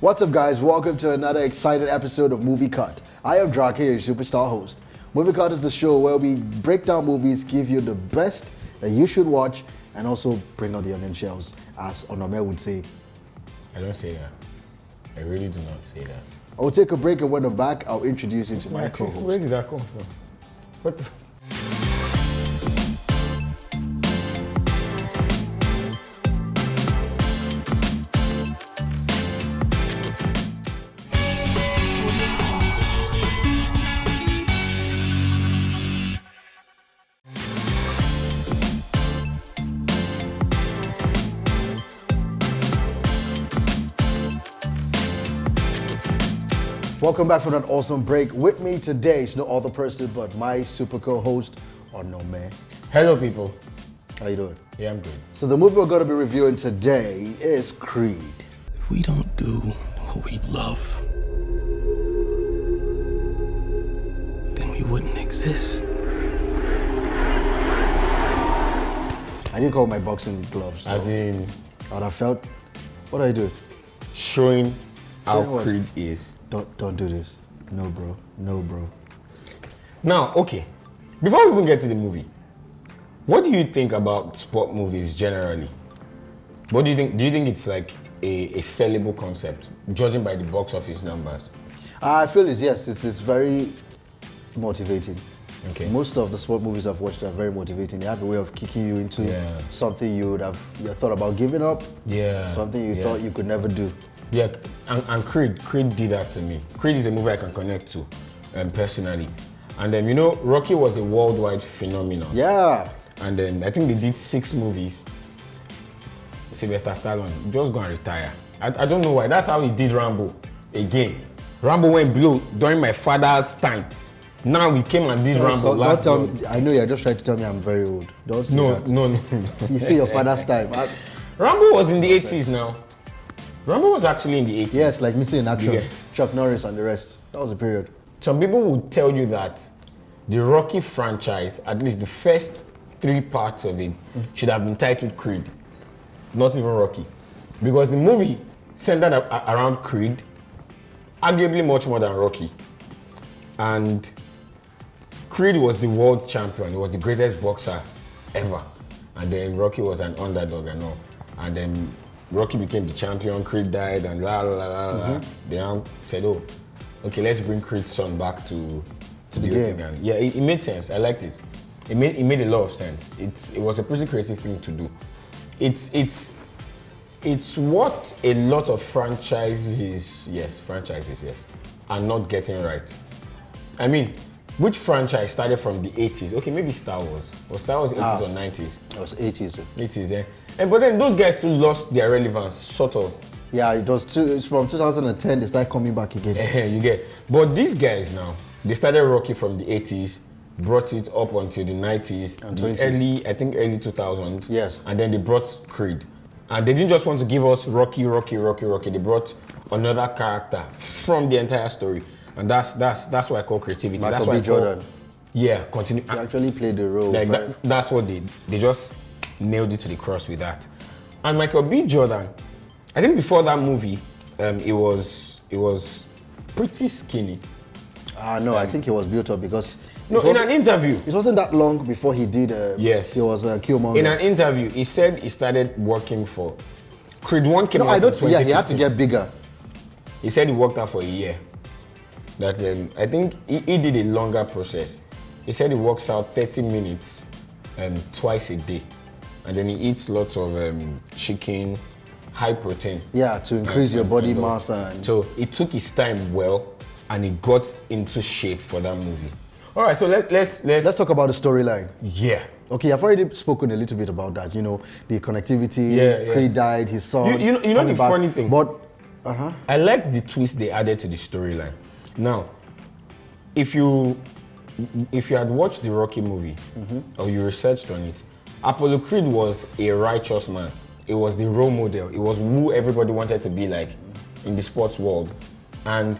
What's up, guys? Welcome to another exciting episode of Muvi Kut. I am Drake, your superstar host. Muvi Kut is the show where we break down movies, give you the best that you should watch, and also bring out the onion shells, as Onome would say. I don't say that. I really do not say that. I will take a break, and when I'm back, I'll introduce you to my co-host. Where did that come from? What the? Welcome back from that awesome break. With me today is no other person but my super co-host, Onome. Hello, people. How you doing? Yeah, I'm good. So the movie we're going to be reviewing today is Creed. If we don't do what we love, then we wouldn't exist. I didn't call my boxing gloves. As in, I would have felt. What do I do? showing how Showing what? Creed is. Don't do this. No, bro. No, bro. Now, okay. Before we even get to the movie, what do you think about sport movies generally? What do you think? Do you think it's like a sellable concept, judging by the box office numbers? I feel yes. It's very motivating. Okay. Most of the sport movies I've watched are very motivating. They have a way of kicking you into something you thought about giving up. Yeah. Something you thought you could never do. Yeah, and Creed did that to me. Creed is a movie I can connect to, personally. And then, Rocky was a worldwide phenomenon. Yeah. And then I think they did 6 movies. Sylvester Stallone, just go and retire. I don't know why. That's how he did Rambo again. Rambo went blue during my father's time. Now we came and did Rambo last time. month. I know you're just trying to tell me I'm very old. Don't say that. No. You see your father's time. Rambo was in the 80s now. Rambo was actually in the 80s. Yes, like Missing in Action. Yeah. Chuck Norris and the rest. That was a period. Some people would tell you that the Rocky franchise, at least the first 3 parts of it, should have been titled Creed, not even Rocky. Because the movie centered around Creed, arguably much more than Rocky. And Creed was the world champion. He was the greatest boxer ever. And then Rocky was an underdog and all. And then Rocky became the champion, Creed died, and la la la la. They now said, oh, okay, let's bring Creed's son back to the game. thing. And yeah, it made sense. I liked it. It made a lot of sense. It was a pretty creative thing to do. It's what a lot of franchises, are not getting right. I mean, which franchise started from the 80s? Okay, maybe Star Wars. Was Star Wars 80s or 90s? It was 80s. 80s, eh? But then those guys too lost their relevance, sort of. Yeah, it's from 2010 they started coming back again. You get. But these guys now, they started Rocky from the 80s, brought it up until the 90s, And the 20s. early 2000s. Yes. And then they brought Creed. And they didn't just want to give us Rocky. They brought another character from the entire story. And that's what I call creativity. Michael that's what B. Jordan. Continue. He actually played the role. Like that's what they just nailed it to the cross with that. And Michael B. Jordan, I think before that movie, it was pretty skinny. No, I think he was built up because In an interview, it wasn't that long before he did. Yes. He was Killmonger. in an interview, he said he started working for Creed 1 came No, out I in don't. 2015. Yeah, he had to get bigger. He said he worked out for a year. That I think he did a longer process. He said he works out 30 minutes twice a day. And then he eats lots of chicken, high protein. Yeah, to increase your body mass and. So he took his time well, and he got into shape for that movie. All right, so let's Talk about the storyline. Yeah. Okay, I've already spoken a little bit about that. The connectivity. Yeah. Creed died. His son. You know coming the back. funny thing. But I like the twist they added to the storyline. Now, if you had watched the Rocky movie or you researched on it, Apollo Creed was a righteous man. It was the role model. It was who everybody wanted to be like in the sports world. And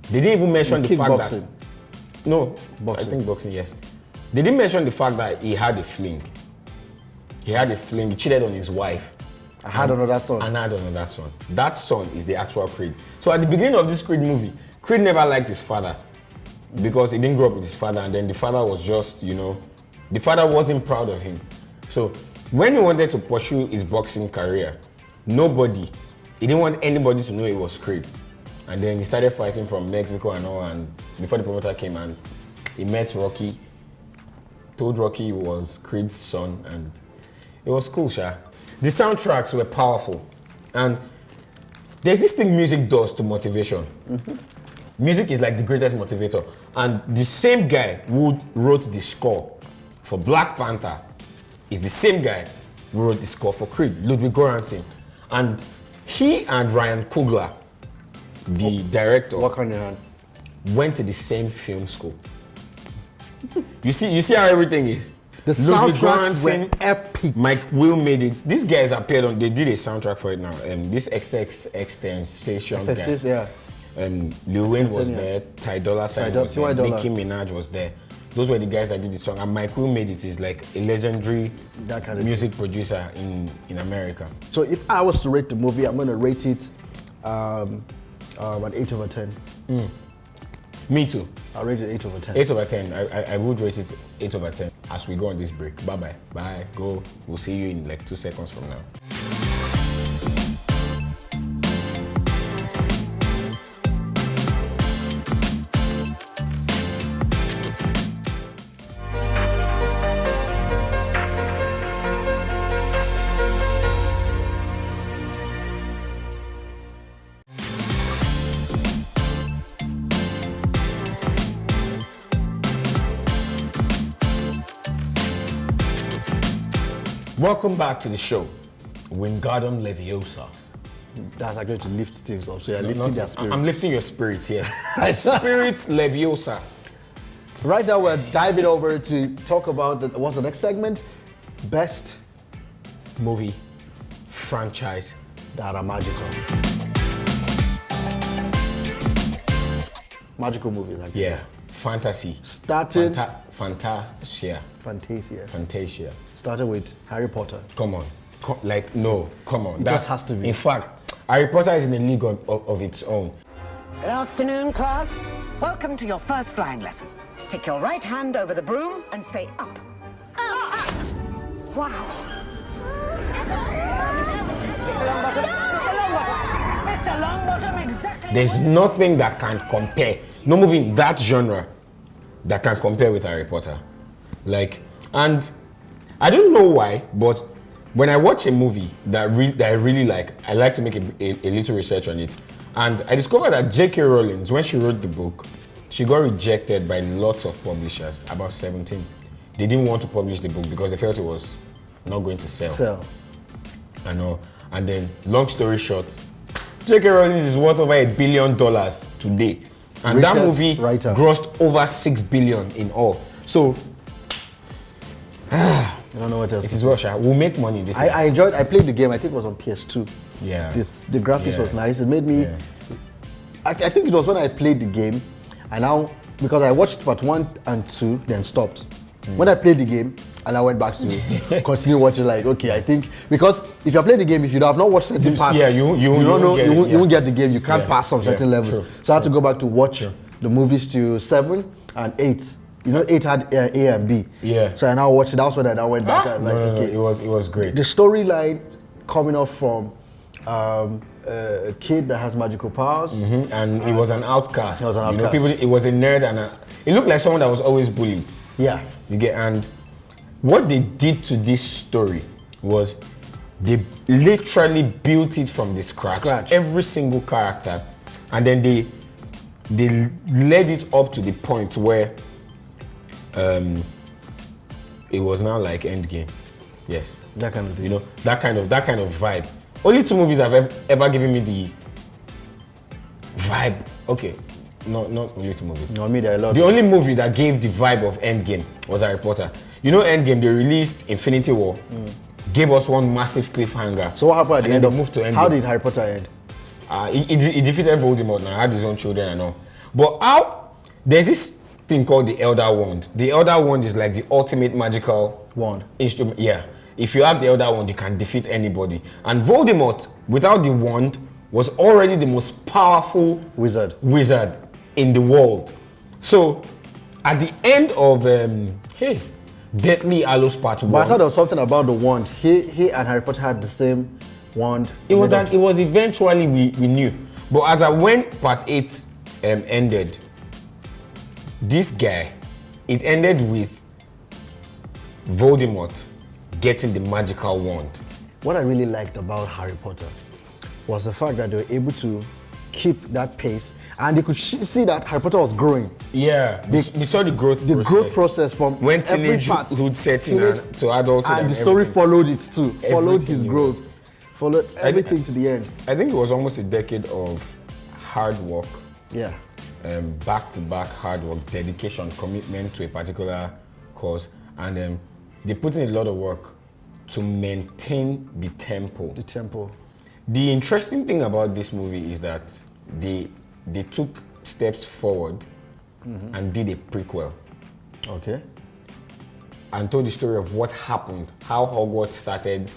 they didn't even mention the fact that... No, boxing. I think boxing, yes. They didn't mention the fact that he had a fling. He cheated on his wife. I had another son. And had another son. That son is the actual Creed. So at the beginning of this Creed movie, Creed never liked his father because he didn't grow up with his father, and then the father was just, you know, the father wasn't proud of him. So when he wanted to pursue his boxing career, he didn't want anybody to know it was Creed. And then he started fighting from Mexico and all, and before the promoter came and he met Rocky, told Rocky he was Creed's son, and it was cool, Sha. The soundtracks were powerful, and there's this thing music does to motivation. Music is like the greatest motivator, and the same guy who wrote the score for Black Panther is the same guy who wrote the score for Creed, Ludwig Göransson. And he and Ryan Coogler, the director, Work on your hand. went to the same film school. You see how everything is. The Ludwig soundtracks were Göransson, epic. Mike Will made it. These guys appeared on. They did a soundtrack for it now. This extension guy. This, yeah. Lil Wayne was Extension, yeah. there. Ty Dolla $ign was Ty there. Dolla. Nicki Minaj was there. Those were the guys that did the song. And Mike Will made it. Is like a legendary That kind of music producer in America. So if I was to rate the movie, I'm going to rate it an 8 over 10. Me too. I'll rate it 8 over 10. 8 over 10. I would rate it 8 over 10 as we go on this break. Bye-bye. Bye. Go. We'll see you in like 2 seconds from now. Welcome back to the show. Wingardium Leviosa. That's actually to lift things up. So you're lifting their spirit. I'm lifting your spirit, yes. Spirit Leviosa. Right now we're diving over to talk about what's the next segment? Best Movie franchise. that are magical. Magical movies, like Yeah. Fantasy. Started Fantasia. Fantasia. Started with Harry Potter. Come on. Come on. It just has to be. In fact, Harry Potter is in a league of its own. Good afternoon, class. Welcome to your first flying lesson. Stick your right hand over the broom and say up. Wow. Mr. Longbottom, Mr. Longbottom, Mr. Longbottom, exactly. There's nothing that can compare. No movie in that genre that can compare with Harry Potter. And I don't know why, but when I watch a movie that I really like, I like to make a little research on it. And I discovered that J.K. Rowling, when she wrote the book, she got rejected by lots of publishers, about 17. They didn't want to publish the book because they felt it was not going to sell. I know. And then, long story short, J.K. Rowling is worth over $1 billion today. And that Richest movie writer. grossed over $6 billion in all. So, I don't know what else. it is Russia. We'll make money this year. I enjoyed. I played the game. I think it was on PS2. Yeah. The graphics Yeah. was nice. It made me. Yeah. I think it was when I played the game, and now because I watched part 1 and 2, then stopped. When I played the game, and I went back to continue watching. Like, okay, I think because if you play the game, if you have not watched certain parts, yeah, you won't don't know, get you it, won't, yeah. you won't get the game. You can't Yeah. pass some certain Yeah, levels. true, So I had to go back to watch the movies to 7 and 8. You know, 8 had A and B. Yeah. So I now watched it. That was when I now went back. And like, No, okay, it was great. the storyline coming off from a kid that has magical powers. And he was an outcast. He was an You know, outcast. it was a nerd, and it looked like someone that was always bullied. Yeah. You get, and what they did to this story was they literally built it from the scratch. Every single character, and then they led it up to the point where it was now like Endgame. Yes. That kind of thing. You know, that kind of vibe. Only 2 movies have ever given me the vibe. Okay, not only 2 movies. No, I mean, there are a lot. The only movie that gave the vibe of Endgame was Harry Potter. You know, Endgame, they released Infinity War, gave us one massive cliffhanger. So what happened at the and end then of they moved to Endgame? How did Harry Potter end? He defeated Voldemort now, had his own children and all. But there's this thing called the Elder Wand. The Elder Wand is like the ultimate magical Wand. instrument. Yeah. if you have the elder wand, you can defeat anybody. And Voldemort, without the wand, was already the most powerful Wizard. in the world. So, at the end of Deathly Hallows Part 1, But I thought there was something about the wand. He and Harry Potter had the same wand. it was eventually we knew. But as I went Part 8 ended, this guy, it ended with Voldemort getting the magical wand. What I really liked about Harry Potter was the fact that they were able to keep that pace, and they could see that Harry Potter was growing. Yeah, we saw the growth The growth process from when every part teenagehood setting to adulthood, and the story everything. followed it too. Followed his Everything growth, followed everything to the end. I think it was almost a decade of hard work, Yeah. back-to-back hard work, dedication, commitment to a particular cause, and they put in a lot of work to maintain the tempo. The tempo. The interesting thing about this movie is that they took steps forward and did a prequel Okay. and told the story of what happened, how Hogwarts started,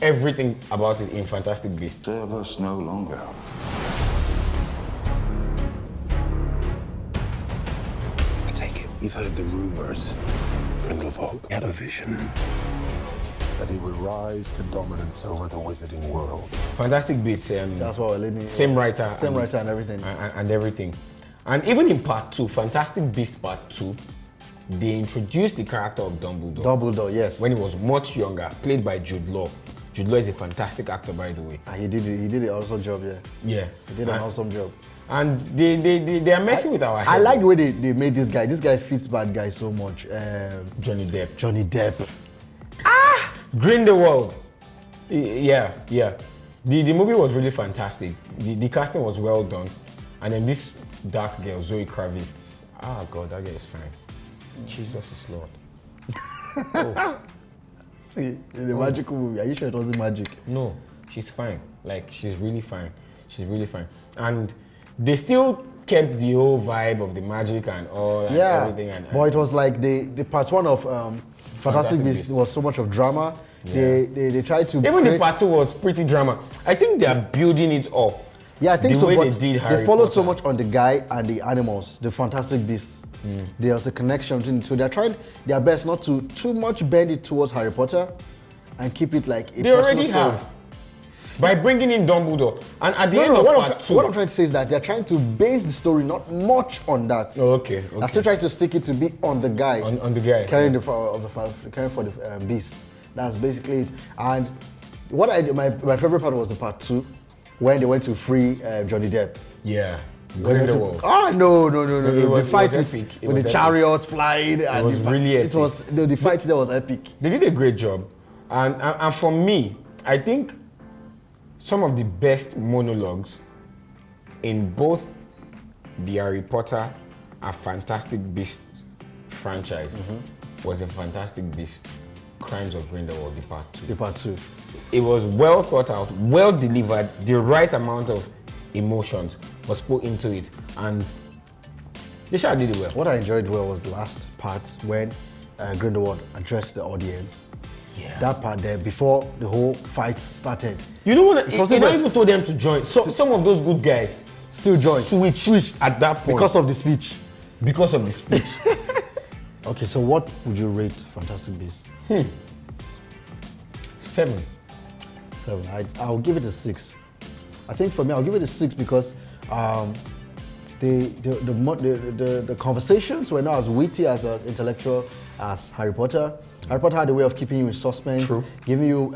everything about it in Fantastic Beasts. Serve us no longer. I take it. You've heard the rumors. Grindelwald had a vision. That he would rise to dominance over the wizarding world. Fantastic Beasts, That's what we're leading. same writer, Same writer and everything. and everything. And even in Part 2, Fantastic Beasts Part 2, they introduced the character of Dumbledore. Dumbledore, yes. When he was much younger, played by Jude Law. Jude Law is a fantastic actor, by the way. He did an awesome job, yeah. Yeah. He did an awesome job. And they are messing with our head. I like the way they made this guy. This guy fits bad guy so much. Johnny Depp. Johnny Depp. Grindelwald. Yeah. The movie was really fantastic. The casting was well done. And then this dark girl, Zoe Kravitz. Ah, God, that girl is fine. Jesus is Lord. See, in the magical movie, are you sure it wasn't magic? No, she's fine. Like, she's really fine. She's really fine. And they still kept the whole vibe of the magic and all and everything. And but it was like the part one of Fantastic Beasts Beasts. was so much of drama. Yeah. They tried to even the create- part 2 was pretty drama. I think they are building it up. Yeah, I think the so. way But they did Harry followed so Potter. much on the guy and the animals, the Fantastic Beasts. There was a connection between. So they're trying their best not to too much bend it towards Harry Potter, and keep it like a They personal already story. have. By bringing in Dumbledore. And at the No, end no, of what part 2. I'm trying to say is that they're trying to base the story not much on that. Oh, okay. They're still trying to stick it to be on the guy. On the guy. Carrying caring for the beasts. That's basically it. And what I did, my favorite part was the part 2, when they went to free Johnny Depp. Yeah. When they went to- Grindelwald. Oh no! It was The fight epic. It with was the epic. chariots flying. It was really It epic. was the fight there was epic. They did a great job. And for me, I think some of the best monologues in both the Harry Potter and Fantastic Beasts franchise was a Fantastic Beasts Crimes of Grindelwald, the part 2. The part 2. It was well thought out, well delivered, the right amount of emotions was put into it, and they sure did it well. What I enjoyed well was the last part when Grindelwald addressed the audience. Yeah. That part there before the whole fight started. You know what? It It wasn't not best. even told them to join. So, some of those good guys Still joined. switched at that point Because of the speech. because of the speech. Okay, so what would you rate Fantastic Beasts? 7. 7. I'll give it a 6. I think for me, I'll give it a 6 because the conversations were not as witty, as intellectual as Harry Potter. Harry Potter had a way of keeping you in suspense, True. giving you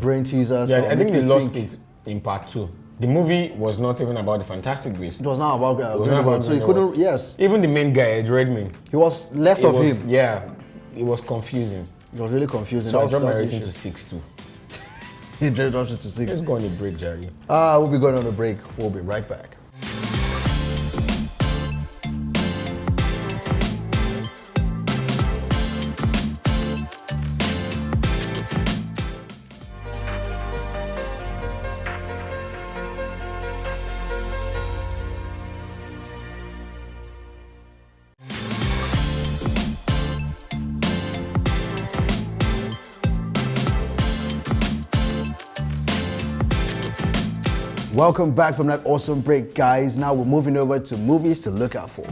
brain teasers. Yeah, or I think making they you lost think. it in part 2. The movie was not even about the Fantastic Beasts. It was not about It was not Grindelwald, about so he Grindelwald. couldn't. Yes, Even the main guy, Ed Redmayne. he was less it of was, him. Yeah, it was confusing. It was really confusing. So I That dropped my was the rating to issue. 6 too. He dropped it to 6. Let's go on a break, Jerry. We'll be going on a break. We'll be right back. Welcome back from that awesome break, guys. Now we're moving over to movies to look out for.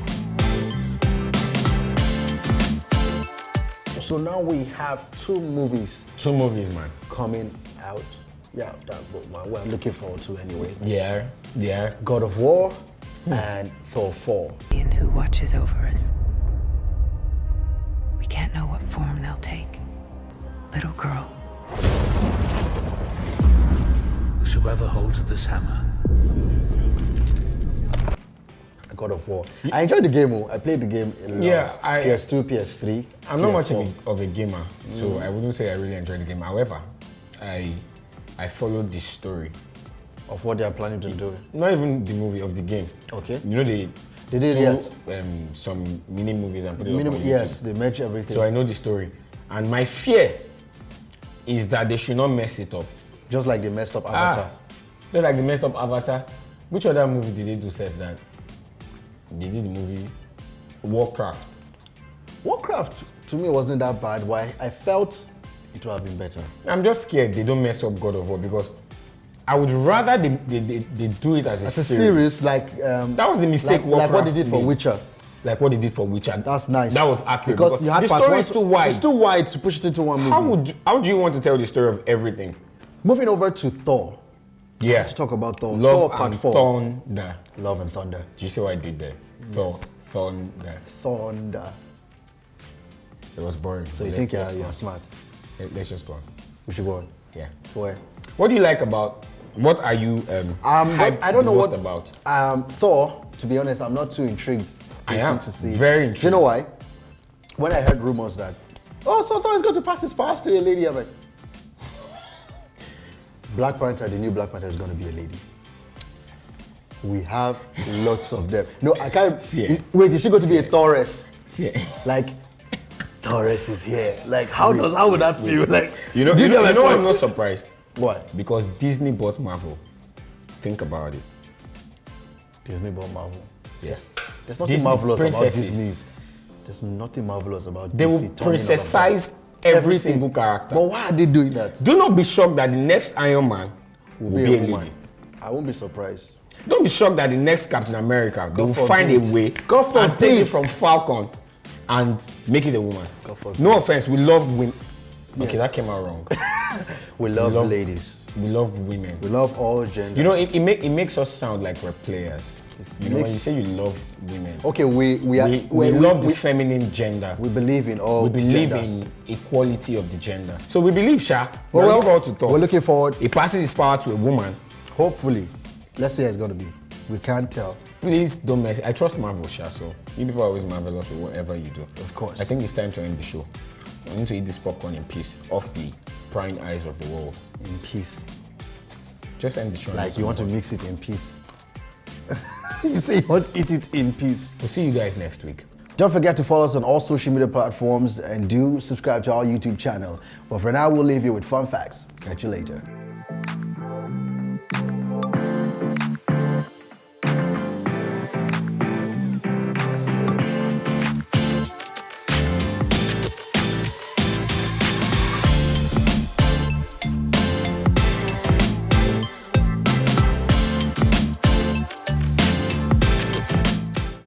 So now we have two movies man. coming out. Yeah, that we're looking forward to anyway. Yeah. God of War and Thor 4. And who watches over us. We can't know what form they'll take. Little girl. Whosoever holds this hammer. God of War. I enjoyed the game. I played the game a lot. Yeah, PS2, PS3. I'm not much PS4. of a gamer, so I wouldn't say I really enjoyed the game. However, I followed the story. Of what they are planning to do. Not even the movie, of the game. Okay. You know they They did, yes. some mini movies and put it up on YouTube. Yes, they merge everything. So I know the story. And my fear is that they should not mess it up. Just like they messed up Avatar. Just like they messed up Avatar. Which other movie did they do self that? They did the movie Warcraft. Warcraft, to me, wasn't that bad. Why? I felt it would have been better. I'm just scared they don't mess up God of War because I would rather they do it as a series. Like That was the mistake like what they Warcraft did for made. Witcher. Like what they did for Witcher. That's nice. That was accurate because you had the part story one- is too wide. It's too wide to push it into one movie. How do you want to tell the story of everything? Moving over to Thor. Yeah. To talk about Thor. Love Thor Part and 4. Thunder. Love and Thunder. Do you see what I did there? Thor, Thunder. Thunder. It was boring. So you think you're smart? Let's just go on. We should go on. Yeah. Where? What do you like about? What are you hyped I don't know most what about? Thor. To be honest, I'm not too intrigued. I am to see. very Do you intrigued. know why? When I heard rumors that, so Thor is going to pass his powers to a lady, I'm like, Black Panther, the new Black Panther is going to be a lady. We have lots of them. No, I can't. See. Wait, is she going to be a Taurus? See, Like, Taurus is here. Like, how would that feel? Like, you know, do you get know, my you know point? I'm not surprised What? because Disney bought Marvel. Think about it. Disney bought Marvel. Yes. There's nothing Disney marvelous about princesses. Disney's. There's nothing marvelous about They will DC turning all of that. princessize every Everything. single character. But why are they doing that? Do not be shocked that the next Iron Man will be a woman. lady. I won't be surprised. Don't be shocked that the next Captain America, they will find a forbid. way God and take it forbid. from Falcon and make it a woman. God forbid. No offense, we love women. Okay, Yes. that came out wrong. We love love- ladies. We love women. We love all genders. You know, it makes us sound like we're players. You know, when you say you love women, Okay, we love the feminine gender. We believe in all We believe genders. in equality of the gender. So we believe, Sha. Well, We're looking forward to talk. We're looking forward. He passes his power to a woman. Hopefully, let's see how it's going to be. We can't tell. Please don't mess. I trust Marvel, Sha. So you people are always marvelous with whatever you do. Of course. I think it's time to end the show. I need to eat this popcorn in peace, off the prying eyes of the world. In peace. Just end the show. and Like let's you want to move on. mix it in peace. You say you want to eat it in peace. We'll see you guys next week. Don't forget to follow us on all social media platforms and do subscribe to our YouTube channel. But for now, we'll leave you with fun facts. Catch you later.